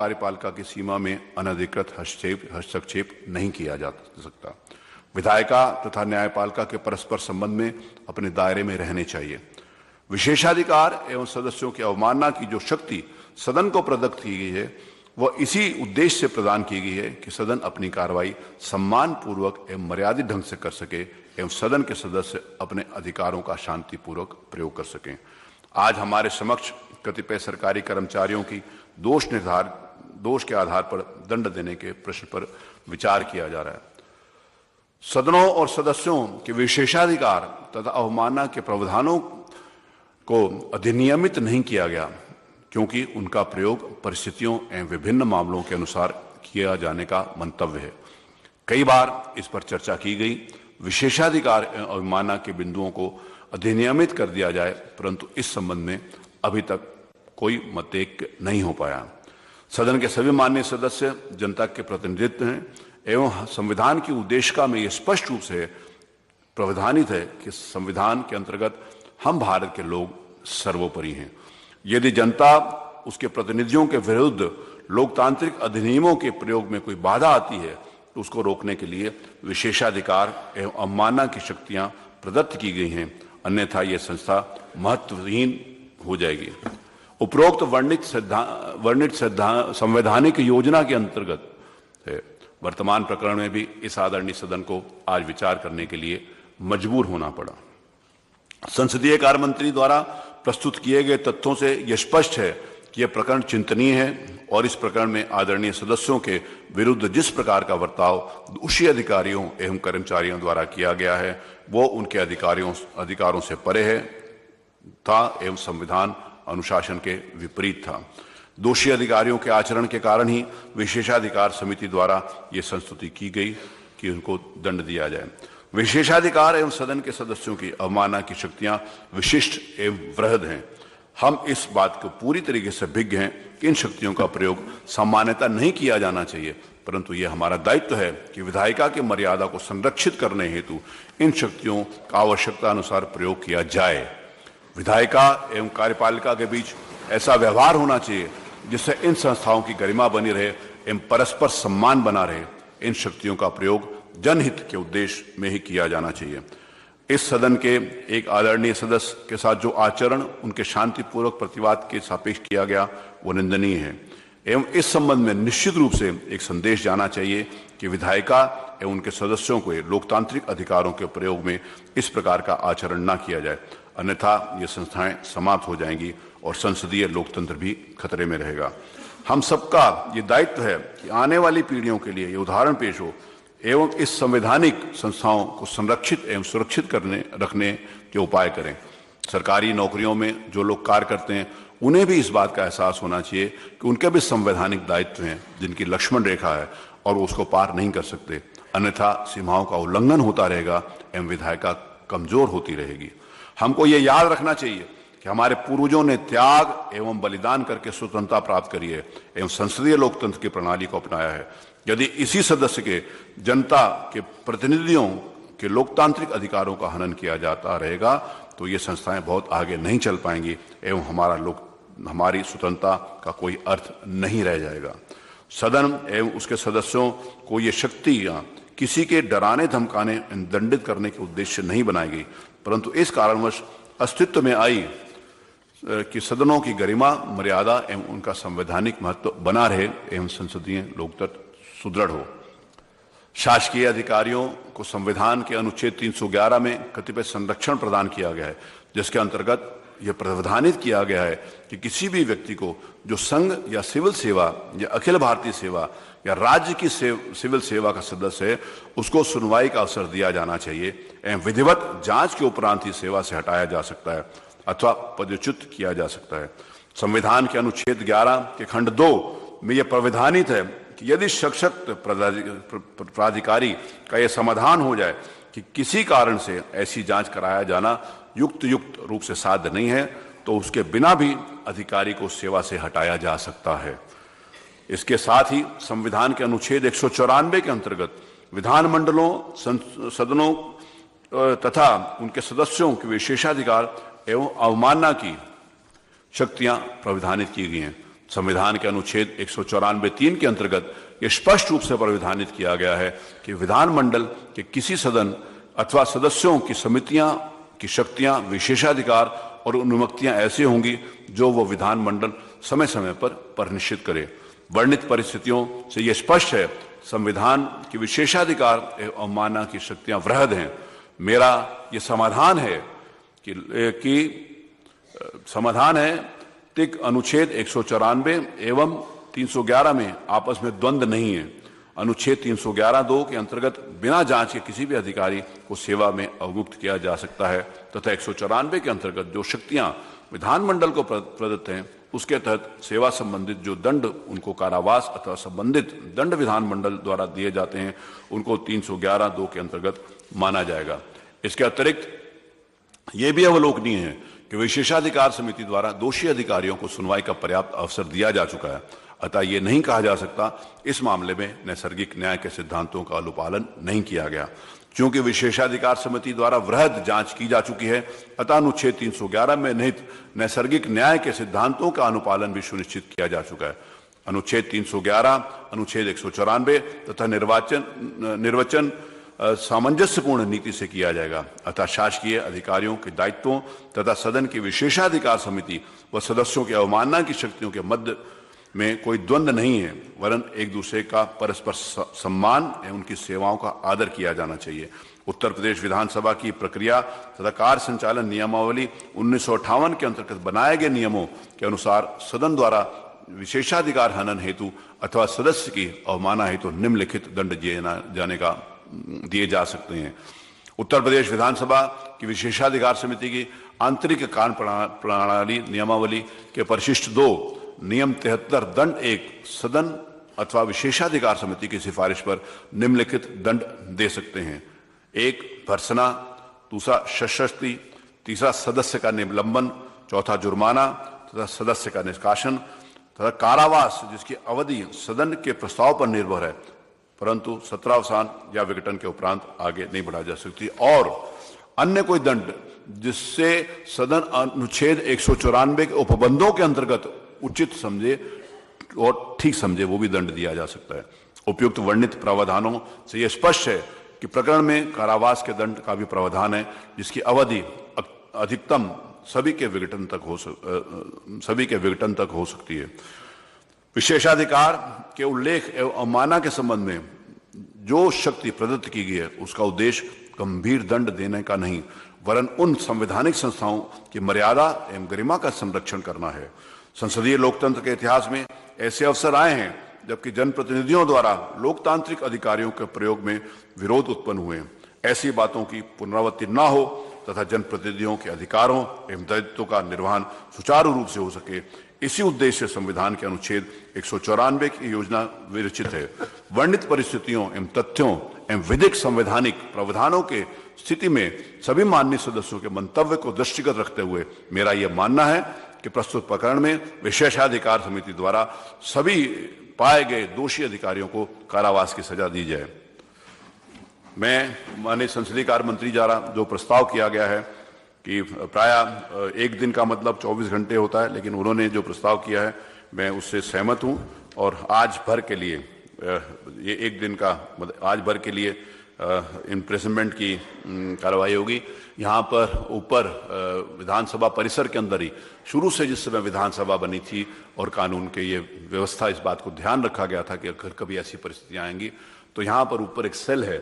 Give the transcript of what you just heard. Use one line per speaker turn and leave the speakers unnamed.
कार्यपालिका की सीमा में अनधिकृत हस्तक्षेप नहीं किया जा सकता। विधायिका तथा न्यायपालिका के परस्पर संबंध में अपने दायरे में रहने चाहिए। विशेषाधिकार एवं सदस्यों की अवमानना की जो शक्ति सदन को प्रदत्त की गई है वह इसी उद्देश्य से प्रदान की गई है कि सदन अपनी कार्रवाई सम्मानपूर्वक एवं मर्यादित ढंग से कर सके एवं सदन के सदस्य अपने अधिकारों का शांतिपूर्वक प्रयोग कर सकें। आज हमारे समक्ष कतिपय सरकारी कर्मचारियों की दोष के आधार पर दंड देने के प्रश्न पर विचार किया जा रहा है। सदनों और सदस्यों के विशेषाधिकार तथा अवमानना के प्रावधानों को अधिनियमित नहीं किया गया क्योंकि उनका प्रयोग परिस्थितियों एवं विभिन्न मामलों के अनुसार किया जाने का मंतव्य है। कई बार इस पर चर्चा की गई। विशेषाधिकार एवं अवमानना के बिंदुओं को अधिनियमित कर दिया जाए, परंतु इस संबंध में अभी तक कोई मतैक्य नहीं हो पाया। सदन के सभी माननीय सदस्य जनता के प्रतिनिधित्व हैं एवं संविधान की उद्देशिका में यह स्पष्ट रूप से प्रावधानित है कि संविधान के अंतर्गत हम भारत के लोग सर्वोपरि हैं। यदि जनता उसके प्रतिनिधियों के विरुद्ध लोकतांत्रिक अधिनियमों के प्रयोग में कोई बाधा आती है तो उसको रोकने के लिए विशेषाधिकार एवं अवमानना की शक्तियां प्रदत्त की गई हैं, अन्यथा यह संस्था महत्वहीन हो जाएगी। उपरोक्त वर्णित संवैधानिक योजना के अंतर्गत है वर्तमान प्रकरण में भी इस आदरणीय सदन को आज विचार करने के लिए मजबूर होना पड़ा। संसदीय कार्य मंत्री द्वारा प्रस्तुत किए गए तथ्यों से यह स्पष्ट है कि यह प्रकरण चिंतनीय है और इस प्रकरण में आदरणीय सदस्यों के विरुद्ध जिस प्रकार का बर्ताव दोषी अधिकारियों एवं कर्मचारियों द्वारा किया गया है वो उनके अधिकारों से परे है था एवं संविधान अनुशासन के विपरीत था। दोषी अधिकारियों के आचरण के कारण ही विशेषाधिकार समिति द्वारा ये संस्तुति की गई कि उनको दंड दिया जाए। विशेषाधिकार एवं सदन के सदस्यों की अवमानना की शक्तियां विशिष्ट एवं वृहद हैं। हम इस बात को पूरी तरीके से भिज्ञ हैं कि इन शक्तियों का प्रयोग सामान्यतः नहीं किया जाना चाहिए, परंतु यह हमारा दायित्व है कि विधायिका की मर्यादा को संरक्षित करने हेतु इन शक्तियों का आवश्यकता अनुसार प्रयोग किया जाए। विधायिका एवं कार्यपालिका के बीच ऐसा व्यवहार होना चाहिए जिससे इन संस्थाओं की गरिमा बनी रहे एवं परस्पर सम्मान बना रहे। इन शक्तियों का प्रयोग जनहित के उद्देश्य में ही किया जाना चाहिए। इस सदन के एक आदरणीय सदस्य के साथ जो आचरण उनके शांतिपूर्वक प्रतिवाद के सापेक्ष किया गया वो निंदनीय है एवं इस संबंध में निश्चित रूप से एक संदेश जाना चाहिए कि विधायिका एवं उनके सदस्यों को लोकतांत्रिक अधिकारों के प्रयोग में इस प्रकार का आचरण न किया जाए, अन्यथा ये संस्थाएं समाप्त हो जाएंगी और संसदीय लोकतंत्र भी खतरे में रहेगा। हम सबका ये दायित्व है कि आने वाली पीढ़ियों के लिए ये उदाहरण पेश हो एवं इस संवैधानिक संस्थाओं को संरक्षित एवं सुरक्षित रखने के उपाय करें। सरकारी नौकरियों में जो लोग कार्य करते हैं उन्हें भी इस बात का एहसास होना चाहिए कि उनके भी संवैधानिक दायित्व हैं जिनकी लक्ष्मण रेखा है और वो उसको पार नहीं कर सकते, अन्यथा सीमाओं का उल्लंघन होता रहेगा एवं विधायिका कमजोर होती रहेगी। हमको ये याद रखना चाहिए कि हमारे पूर्वजों ने त्याग एवं बलिदान करके स्वतंत्रता प्राप्त करी है एवं संसदीय लोकतंत्र की प्रणाली को अपनाया है। यदि इसी सदस्य के जनता के प्रतिनिधियों के लोकतांत्रिक अधिकारों का हनन किया जाता रहेगा तो ये संस्थाएं बहुत आगे नहीं चल पाएंगी एवं हमारी स्वतंत्रता का कोई अर्थ नहीं रह जाएगा। सदन एवं उसके सदस्यों को ये शक्तियां किसी के डराने धमकाने दंडित करने के उद्देश्य नहीं बनाई गई, परंतु इस कारणवश अस्तित्व में आई कि सदनों की गरिमा मर्यादा एवं उनका संवैधानिक महत्व बना रहे एवं संसदीय लोकतंत्र सुदृढ़ हो। शासकीय अधिकारियों को संविधान के अनुच्छेद 311 में कतिपय संरक्षण प्रदान किया गया है, जिसके अंतर्गत यह प्रावधानित किया गया है कि किसी भी व्यक्ति को जो संघ या सिविल सेवा या अखिल भारतीय सेवा या राज्य की सिविल सेवा का सदस्य है उसको सुनवाई का अवसर दिया जाना चाहिए एवं विधिवत जांच के उपरांत ही सेवा से हटाया जा सकता है अथवा पदच्युत किया जा सकता है। संविधान के अनुच्छेद 11 के खंड 2 में यह प्रावधानित है कि यदि सशक्त प्राधिकारी का यह समाधान हो जाए कि किसी कारण से ऐसी जांच कराया जाना युक्त रूप से साध्य नहीं है तो उसके बिना भी अधिकारी को सेवा से हटाया जा सकता है। इसके साथ ही संविधान के अनुच्छेद 194 के अंतर्गत विधानमंडलों, सदनों तथा उनके सदस्यों के विशेषाधिकार एवं अवमानना की शक्तियां प्रावधानित की गई हैं। संविधान के अनुच्छेद 194(3) के अंतर्गत यह स्पष्ट रूप से प्राविधानित किया गया है कि विधानमंडल के किसी सदन अथवा सदस्यों की समितियां की शक्तियां, विशेषाधिकार और अनुमतियां ऐसी होंगी जो वो विधानमंडल समय समय पर निश्चित करे। वर्णित परिस्थितियों से यह स्पष्ट है संविधान के विशेषाधिकार एवं अवमानना की शक्तियां वृहद हैं। मेरा ये समाधान है कि समाधान है तिक अनुच्छेद 194 एवं 311 में आपस में द्वंद्व नहीं है। अनुच्छेद 311(2) के अंतर्गत बिना जांच के किसी भी अधिकारी को सेवा में अवमुक्त किया जा सकता है तथा 194 के अंतर्गत जो शक्तियां विधानमंडल को प्रदत्त हैं उसके तहत सेवा संबंधित जो दंड उनको कारावास अथवा संबंधित दंड विधानमंडल द्वारा दिए जाते हैं उनको 311(2) के अंतर्गत माना जाएगा। इसके अतिरिक्त ये भी अवलोकनीय है कि विशेषाधिकार समिति द्वारा दोषी अधिकारियों को सुनवाई का पर्याप्त अवसर दिया जा चुका है। अतः ये नहीं कहा जा सकता इस मामले में नैसर्गिक न्याय के सिद्धांतों का अनुपालन नहीं किया गया। क्योंकि विशेषाधिकार समिति द्वारा वृहद जांच की जा चुकी है अतः अनुच्छेद 311 में निहित नैसर्गिक न्याय के सिद्धांतों का अनुपालन भी सुनिश्चित किया जा चुका है। अनुच्छेद 311, अनुच्छेद 194 तथा निर्वाचन सामंजस्यपूर्ण नीति से किया जाएगा। अतः शासकीय अधिकारियों के दायित्वों तथा सदन की विशेषाधिकार समिति व सदस्यों की अवमानना की शक्तियों के मध्य में कोई द्वंद्व नहीं है, वरन एक दूसरे का परस्पर सम्मान एवं उनकी सेवाओं का आदर किया जाना चाहिए। उत्तर प्रदेश विधानसभा की प्रक्रिया तथा कार्य संचालन नियमावली 1958 के अंतर्गत बनाए गए नियमों के अनुसार सदन द्वारा विशेषाधिकार हनन हेतु अथवा सदस्य की अवमानना हेतु निम्नलिखित दंड दिए जा सकते हैं। उत्तर प्रदेश विधानसभा की विशेषाधिकार समिति की आंतरिक कार्य प्रणाली नियमावली के परिशिष्ट 2 नियम 73 दंड 1 सदन अथवा विशेषाधिकार समिति की सिफारिश पर निम्नलिखित दंड दे सकते हैं। 1 भर्त्सना, दूसरा शस्त्री, तीसरा सदस्य का निलंबन, चौथा जुर्माना तथा सदस्य का निष्कासन तथा कारावास जिसकी अवधि सदन के प्रस्ताव पर निर्भर है परंतु सत्रावसान या विघटन के उपरांत आगे नहीं बढ़ा जा सकती। और अन्य कोई दंड जिससे सदन अनुच्छेद 194 के उपबंधों के अंतर्गत उचित समझे और ठीक समझे वो भी दंड दिया जा सकता है। उपयुक्त वर्णित प्रावधानों से यह स्पष्ट है कि प्रकरण में कारावास के दंड का भी प्रावधान है जिसकी अवधि अधिकतम सभी के विघटन तक हो सकती है। विशेषाधिकार के उल्लेख एवं अवमानना के संबंध में जो शक्ति प्रदत्त की गई है उसका उद्देश्य गंभीर दंड देने का नहीं वरन उन संवैधानिक संस्थाओं की मर्यादा एवं गरिमा का संरक्षण करना है। संसदीय लोकतंत्र के इतिहास में ऐसे अवसर आए हैं जबकि जनप्रतिनिधियों द्वारा लोकतांत्रिक अधिकारियों के प्रयोग में विरोध उत्पन्न हुए। ऐसी बातों की पुनरावृत्ति न हो तथा जनप्रतिनिधियों के अधिकारों एवं दायित्वों का निर्वहन सुचारू रूप से हो सके, इसी उद्देश्य से संविधान के अनुच्छेद 194 की योजना विरचित है। वर्णित परिस्थितियों एवं तथ्यों एवं विधिक संवैधानिक प्रावधानों के स्थिति में सभी माननीय सदस्यों के मंतव्य को दृष्टिगत रखते हुए मेरा यह मानना है कि प्रस्तुत प्रकरण में विशेषाधिकार समिति द्वारा सभी पाए गए दोषी अधिकारियों को कारावास की सजा दी जाए। मैं माननीय संसदीय कार्य मंत्री द्वारा जो प्रस्ताव किया गया है कि प्रायः एक दिन का मतलब 24 घंटे होता है, लेकिन उन्होंने जो प्रस्ताव किया है मैं उससे सहमत हूं और आज भर के लिए ये एक दिन का आज भर के लिए इम्प्रिजनमेंट की कार्रवाई होगी। यहाँ पर ऊपर विधानसभा परिसर के अंदर ही शुरू से जिस समय विधानसभा बनी थी और कानून के ये व्यवस्था इस बात को ध्यान रखा गया था कि अगर कभी ऐसी परिस्थितियाँ आएंगी तो यहाँ पर ऊपर एक सेल है